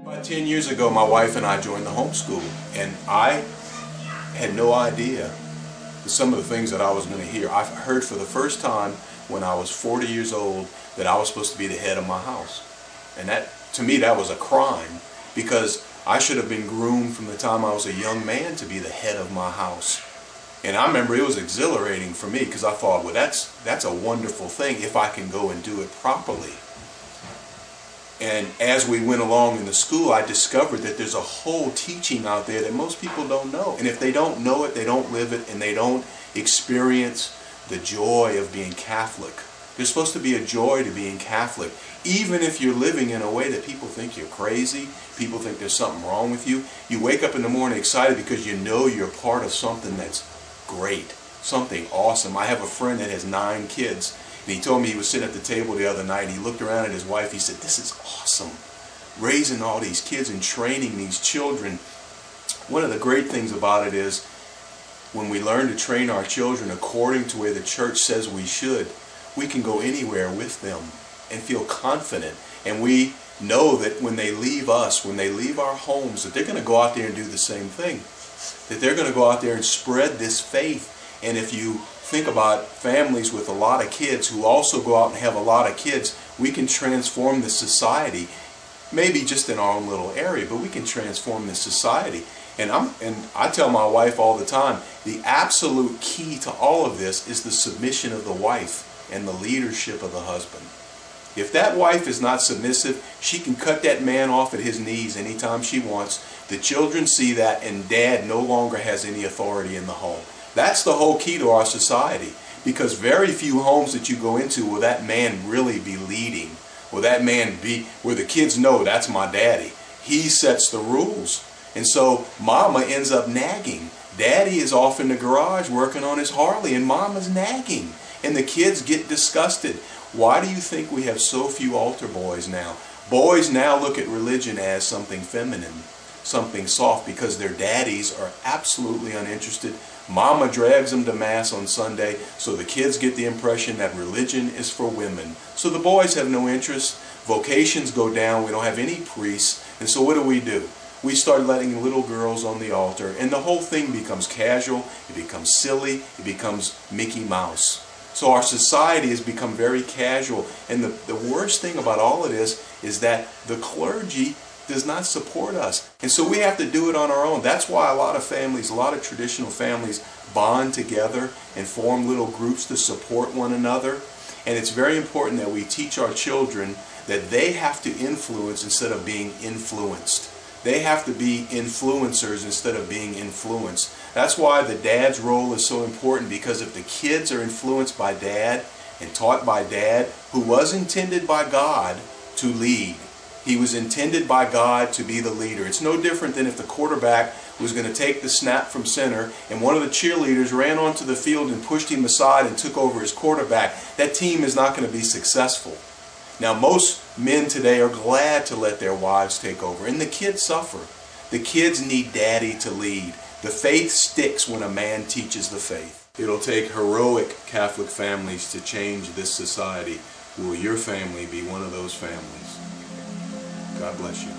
About 10 years ago, my wife and I joined the homeschool, and I had no idea some of the things that I was going to hear. I heard for the first time when I was 40 years old that I was supposed to be the head of my house. And that, to me, that was a crime, because I should have been groomed from the time I was a young man to be the head of my house. And I remember it was exhilarating for me, because I thought, well, that's a wonderful thing if I can go and do it properly. And as we went along in the school, I discovered that there's a whole teaching out there that most people don't know. And if they don't know it, they don't live it, and they don't experience the joy of being Catholic. There's supposed to be a joy to being Catholic, even if you're living in a way that people think you're crazy, people think there's something wrong with you. You wake up in the morning excited because you know you're part of something that's great, something awesome. I have a friend that has 9 kids. And he told me he was sitting at the table the other night and he looked around at his wife. He said, "This is awesome, raising all these kids and training these children." One of the great things about it is when we learn to train our children according to where the church says we should, we can go anywhere with them and feel confident. And we know that when they leave us, when they leave our homes, that they're going to go out there and do the same thing. That they're going to go out there and spread this faith. And if you think about families with a lot of kids who also go out and have a lot of kids, we can transform the society. Maybe just in our own little area, but we can transform the society. And I tell my wife all the time, the absolute key to all of this is the submission of the wife and the leadership of the husband. If that wife is not submissive, she can cut that man off at his knees anytime she wants. The children see that, and dad no longer has any authority in the home. That's the whole key to our society, because very few homes that you go into will that man really be leading. Will that man be where the kids know that's my daddy? He sets the rules. And so mama ends up nagging. Daddy is off in the garage working on his Harley and mama's nagging. And the kids get disgusted. Why do you think we have so few altar boys now? Boys now look at religion as something feminine, something soft, because their daddies are absolutely uninterested. Mama drags them to Mass on Sunday, so the kids get the impression that religion is for women. So the boys have no interest. Vocations go down. We don't have any priests. And so what do? We start letting little girls on the altar, and the whole thing becomes casual. It becomes silly. It becomes Mickey Mouse. So our society has become very casual. And the worst thing about all of this is that the clergy does not support us. And so we have to do it on our own. That's why a lot of families, a lot of traditional families bond together and form little groups to support one another. And it's very important that we teach our children that they have to influence instead of being influenced. They have to be influencers instead of being influenced. That's why the dad's role is so important, because if the kids are influenced by dad and taught by dad, who was intended by God to lead, he was intended by God to be the leader. It's no different than if the quarterback was going to take the snap from center and one of the cheerleaders ran onto the field and pushed him aside and took over as quarterback. That team is not going to be successful. Now, most men today are glad to let their wives take over, and the kids suffer. The kids need daddy to lead. The faith sticks when a man teaches the faith. It'll take heroic Catholic families to change this society. Will your family be one of those families? God bless you.